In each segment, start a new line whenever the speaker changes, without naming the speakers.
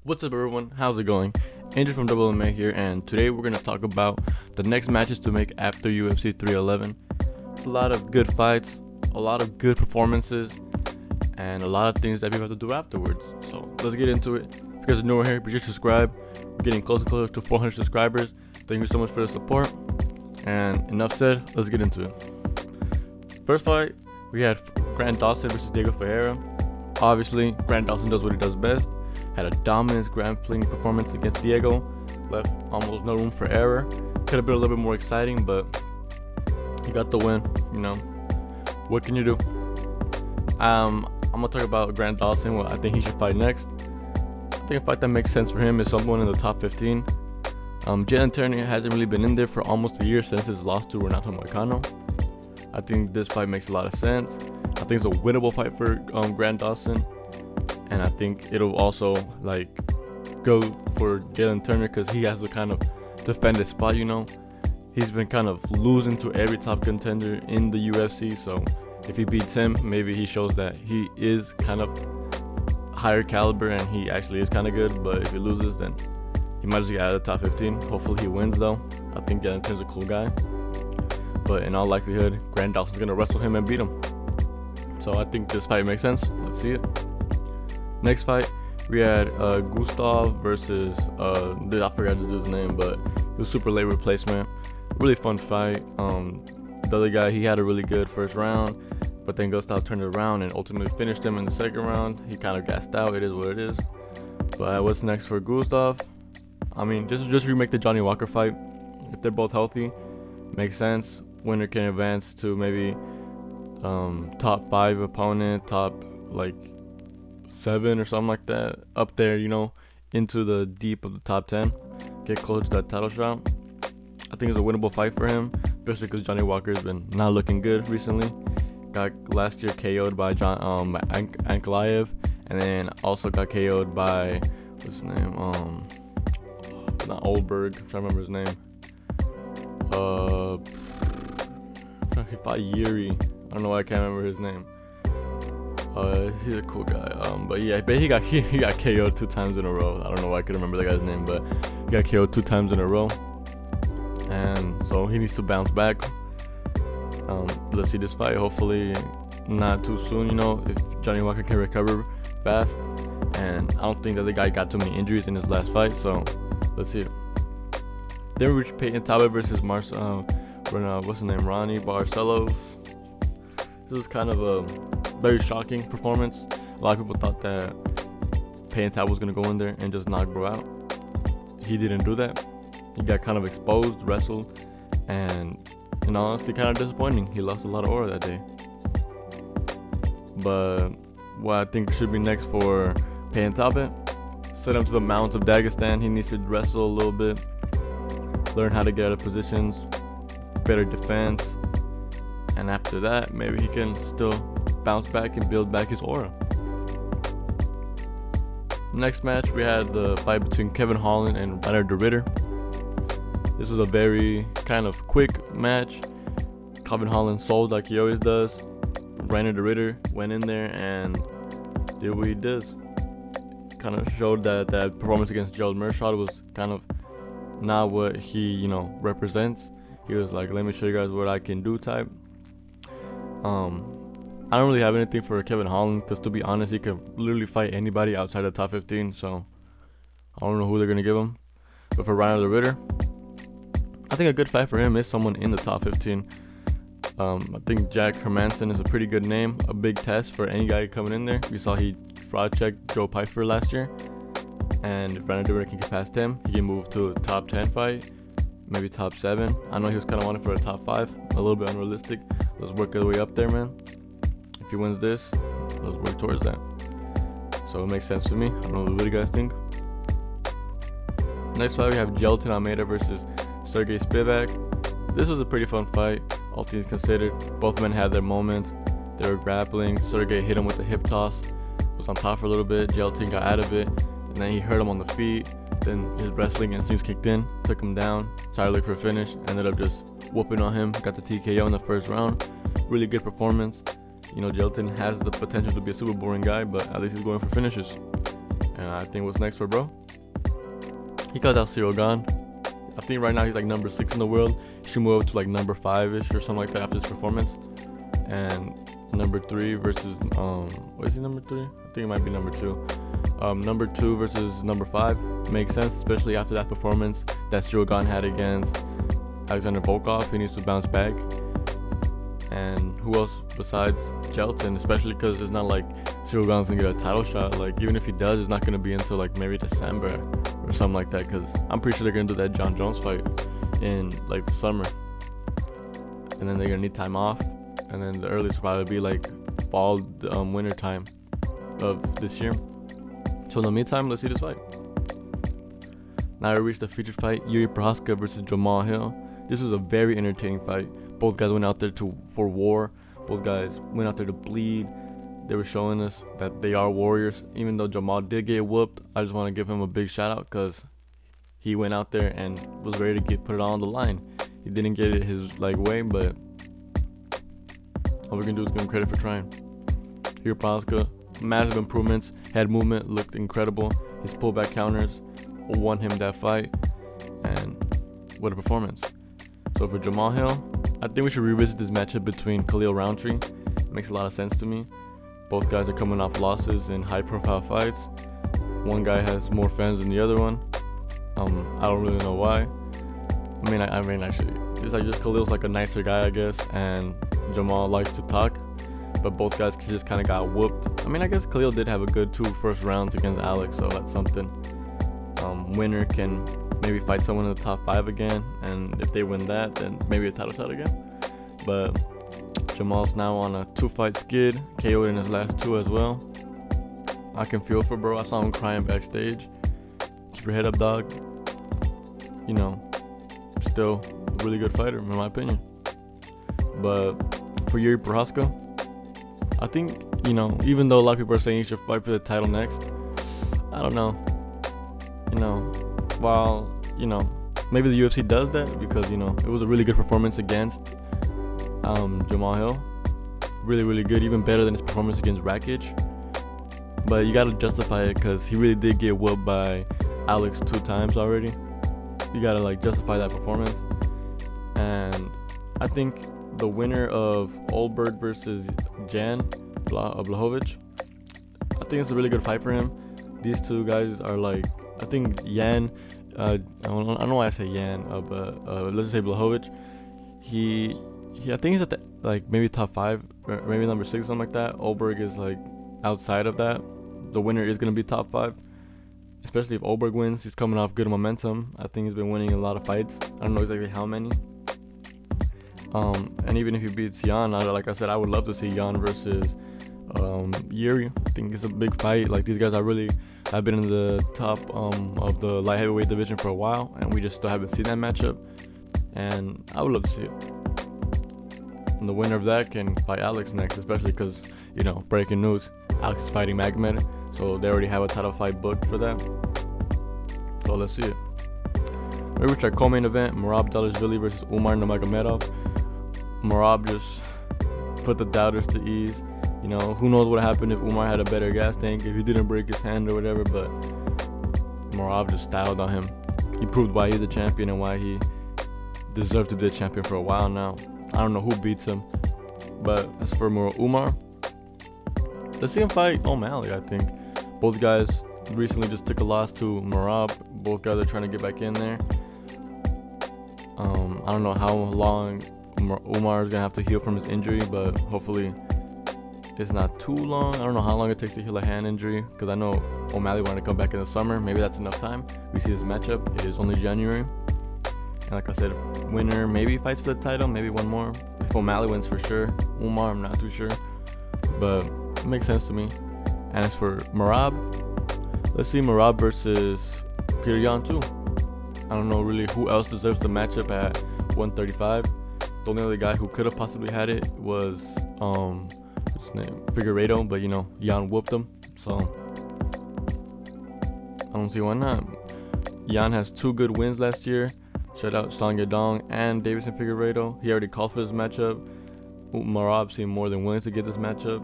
What's up, everyone? How's it going? Andrew from Double MMA here, and today we're going to talk about the next matches to make after UFC 311. It's a lot of good fights, a lot of good performances, and a lot of things that people have to do afterwards. So let's get into it. If you guys are new here, be sure to subscribe. We're getting closer and closer to 400 subscribers. Thank you so much for the support. And enough said, let's get into it. First fight, we had Grant Dawson versus Diego Ferreira. Obviously, Grant Dawson does what he does best. Had a dominant grappling performance against Diego. Left almost no room for error. Could have been a little bit more exciting, but he got the win. You know, what can you do? I'm gonna talk about Grant Dawson. What I think he should fight next. I think a fight that makes sense for him is someone in the top 15. Jalen Turner hasn't really been in there for almost a year since his loss to Renato Moicano. I think this fight makes a lot of sense. I think it's a winnable fight for Grant Dawson. And I think it'll also go for Jalen Turner because he has to kind of defend his spot, you know. He's been kind of losing to every top contender in the UFC. So if he beats him, maybe he shows that he is kind of higher caliber and he actually is kind of good. But if he loses, then he might just get out of the top 15. Hopefully he wins, though. I think Jalen Turner's a cool guy. But in all likelihood, Grant Dawson's going to wrestle him and beat him. So I think this fight makes sense. Let's see it. Next fight, we had Gustav versus, I forgot to do his name, but it was super late replacement. Really fun fight. The other guy, he had a really good first round, but then Gustav turned it around and ultimately finished him in the second round. He kind of gassed out. It is what it is. But what's next for Gustav? I mean, just remake the Johnny Walker fight. If they're both healthy, makes sense. Winner can advance to maybe top 5 opponent, top 7 or something like that, up there, you know, into the deep of the top 10, get close to that title shot. I think it's a winnable fight for him, especially because Johnny Walker's been not looking good recently. Got last year KO'd by Ankalaev, and then also got KO'd by, what's his name, not Oldberg, I'm trying to remember his name. He fought Yuri. I don't know why I can't remember his name. He's a cool guy. But he got KO'd 2 times in a row. I don't know why I could remember the guy's name, but he got KO'd 2 times in a row. And so he needs to bounce back. Let's see this fight. Hopefully not too soon, you know, if Johnny Walker can recover fast. And I don't think that the guy got too many injuries in his last fight, so let's see it. Then we reached Peyton Talbot versus what's his name? Ronnie Barcelos. This was kind of a very shocking performance. A lot of people thought that Peyton Talbot was going to go in there and just knock bro out. He didn't do that. He got kind of exposed, wrestled, and in all honesty, kind of disappointing. He lost a lot of aura that day. But what I think should be next for Peyton Talbot, set him to the mountains of Dagestan. He needs to wrestle a little bit, learn how to get out of positions, better defense, and after that, maybe he can still bounce back and build back his aura. Next match, we had the fight between Kevin Holland and Reiner de Ridder. This was a very kind of quick match. Kevin Holland sold like he always does. Reiner de Ridder went in there and did what he does. Kind of showed that performance against Gerald Meerschaert was kind of not what he, you know, represents. He was like, let me show you guys what I can do type. I don't really have anything for Kevin Holland because, to be honest, he could literally fight anybody outside the top 15. So I don't know who they're gonna give him. But for Reiner de Ridder, I think a good fight for him is someone in the top 15. I think Jack Hermanson is a pretty good name, a big test for any guy coming in there. We saw he fraud checked Joe Pyfer last year, and if Reiner de Ridder can get past him, he can move to a top 10 fight, maybe top 7. I know he was kind of wanting for a top 5, a little bit unrealistic. Let's work our way up there, man. If he wins this, let's work towards that. So it makes sense to me. I don't know what you guys think. Next fight, we have Gelton Almeida versus Sergey Spivak. This was a pretty fun fight, all things considered. Both men had their moments. They were grappling. Sergey hit him with a hip toss. Was on top for a little bit. Gelton got out of it, and then he hurt him on the feet. Then his wrestling instincts kicked in, took him down. Tried to look for a finish. Ended up just whooping on him. Got the TKO in the first round. Really good performance. You know, Gelton has the potential to be a super boring guy, but at least he's going for finishes. And I think what's next for bro? He cut out Cyril Gane. I think right now he's like number 6 in the world. He should move up to like number 5-ish or something like that after this performance. And number 3 versus what is he, number 3? I think it might be number 2. Number 2 versus number 5 makes sense, especially after that performance that Cyril Gane had against Alexander Volkov. He needs to bounce back. And who else besides Shelton, especially because it's not like Cyril Gane's gonna get a title shot. Like, even if he does, it's not gonna be until like maybe December or something like that, because I'm pretty sure they're gonna do that John Jones fight in like the summer, and then they're gonna need time off, and then the earliest will probably be like fall, winter time of this year. So in the meantime, let's see this fight. Now we reached the featured fight, Yuri Prochazka versus Jamal Hill. This was a very entertaining fight. Both guys went out there for war. Both guys went out there to bleed. They were showing us that they are warriors. Even though Jamal did get whooped, I just want to give him a big shout out because he went out there and was ready to put it on the line. He didn't get it his way, but all we can do is give him credit for trying. Here, Prochazka, massive improvements. Head movement looked incredible. His pullback counters won him that fight, and what a performance. So for Jamal Hill, I think we should revisit this matchup between Khalil Roundtree. It makes a lot of sense to me. Both guys are coming off losses in high-profile fights. One guy has more fans than the other one. I don't really know why. I mean, actually, it's like just Khalil's like a nicer guy, I guess, and Jamal likes to talk. But both guys just kind of got whooped. I mean, I guess Khalil did have a good 2 first rounds against Alex, so that's something. Winner can maybe fight someone in the top 5 again, and if they win that, then maybe a title shot again. But Jamal's now on a 2-fight skid, KO'd in his last 2 as well. I can feel for bro. I saw him crying backstage. Keep your head up, dog. You know, still a really good fighter in my opinion. But for Yuri Prochazka, I think, you know, even though a lot of people are saying he should fight for the title next, I don't know. You know, while, you know, maybe the UFC does that because, you know, it was a really good performance against Jamal Hill. Really, really good, even better than his performance against Rakic. But you gotta justify it because he really did get whooped by Alex 2 times already. You gotta like justify that performance. And I think the winner of Olberg versus Jan Blachowicz, I think it's a really good fight for him. These 2 guys are like, I think Jan, I don't know why I say Jan, but let's just say Blachowicz. I think he's at the, like maybe top 5, or maybe number 6, something like that. Olberg is like outside of that. The winner is gonna be top 5, especially if Olberg wins. He's coming off good momentum. I think he's been winning a lot of fights. I don't know exactly how many. And even if he beats Jan, like I said, I would love to see Jan versus Yuri. I think it's a big fight. Like, these guys have been in the top of the light heavyweight division for a while, and we just still haven't seen that matchup. And I would love to see it. And the winner of that can fight Alex next, especially because, you know, breaking news, Alex is fighting Magomed, so they already have a title fight booked for that. So let's see it. We reached our co-main event, Merab Dvalishvili versus Umar Nurmagomedov. Merab just put the doubters to ease. You know, who knows what happened if Umar had a better gas tank, if he didn't break his hand or whatever, but Merab just styled on him. He proved why he's the champion and why he deserved to be the champion for a while now. I don't know who beats him, but as for Umar, let's see him fight O'Malley. I think both guys recently just took a loss to Merab. Both guys are trying to get back in there. I don't know how long Umar is gonna have to heal from his injury, but hopefully it's not too long. I don't know how long it takes to heal a hand injury, because I know O'Malley wanted to come back in the summer. Maybe that's enough time. We see this matchup. It is only January. And like I said, winner maybe fights for the title, maybe one more. If O'Malley wins, for sure. Umar, I'm not too sure, but it makes sense to me. And as for Merab, let's see Merab versus Peter Yan too. I don't know really who else deserves the matchup at 135. The only other guy who could have possibly had it was what's his name, Figueiredo, but you know, Yan whooped him, so I don't see why not. Yan has 2 good wins last year. Shout out Song Yadong and Davison Figueiredo. He already called for this matchup. Merab seemed more than willing to get this matchup.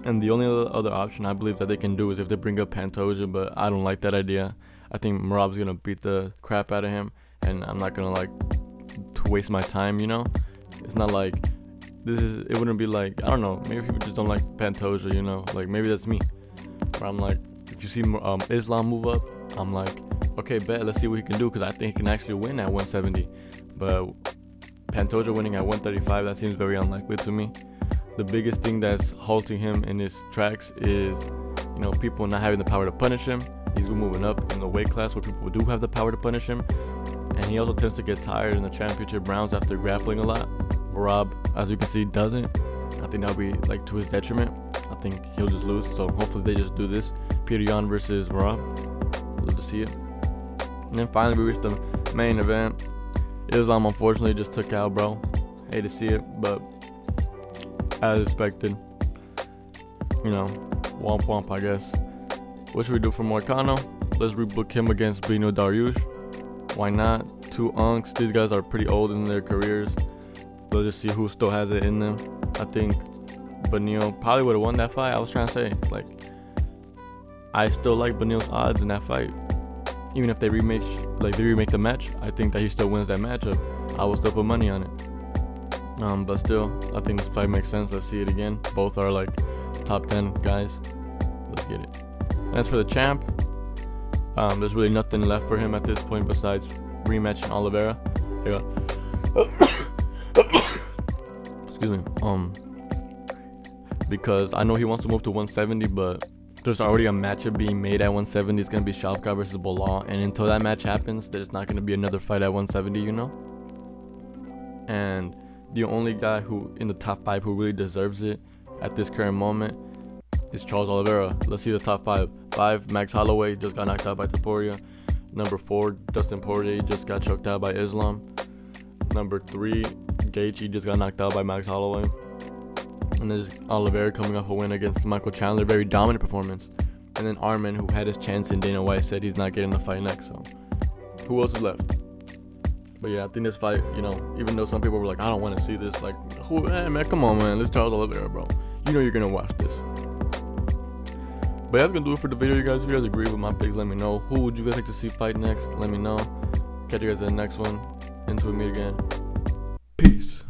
And the only other option I believe that they can do is if they bring up Pantoja, but I don't like that idea. I think Merab's gonna beat the crap out of him, and I'm not gonna like to waste my time. It's not like it wouldn't be like, I don't know, maybe people just don't like Pantoja. Like maybe that's me, where I'm like, if you see Islam move up, I'm like, okay, bet, let's see what he can do, because I think he can actually win at 170. But Pantoja winning at 135, that seems very unlikely to me. The biggest thing that's halting him in his tracks is, people not having the power to punish him. He's moving up in the weight class where people do have the power to punish him. And he also tends to get tired in the championship rounds after grappling a lot. Merab, as you can see, doesn't. I think that'll be like to his detriment. I think he'll just lose. So hopefully they just do this. Peter Yan versus Merab. Love to see it. And then finally we reached the main event. Islam unfortunately just took out, bro. Hate to see it, but as expected. Womp womp, I guess. What should we do for Moicano? Let's rebook him against Bino Dariush. Why not? Two unks. These guys are pretty old in their careers. Let's just see who still has it in them. I think Benil probably would have won that fight. I was trying to say, I still like Benil's odds in that fight. Even if they remake the match, I think that he still wins that matchup. I will still put money on it. But still, I think this fight makes sense. Let's see it again. Both are like top 10 guys. Let's get it. And as for the champ, there's really nothing left for him at this point besides rematching Oliveira. Excuse me. Because I know he wants to move to 170, but there's already a matchup being made at 170. It's gonna be Shavkat versus Bilal, and until that match happens, there's not gonna be another fight at 170, And the only guy who in the top 5 who really deserves it at this current moment is Charles Oliveira. Let's see the top 5. 5, Max Holloway just got knocked out by Topuria. Number 4, Dustin Poirier just got choked out by Islam. Number 3, Gaethje just got knocked out by Max Holloway. And there's Oliveira coming off a win against Michael Chandler, very dominant performance. And then Arman, who had his chance, and Dana White said he's not getting the fight next. So who else is left? But yeah, I think this fight, even though some people were like, I don't want to see this, man, come on, man, this is Charles Oliveira, bro. You're gonna watch this. But that's gonna do it for the video, you guys. If you guys agree with my picks, let me know. Who would you guys like to see fight next? Let me know. Catch you guys in the next one. Until we meet again. Peace.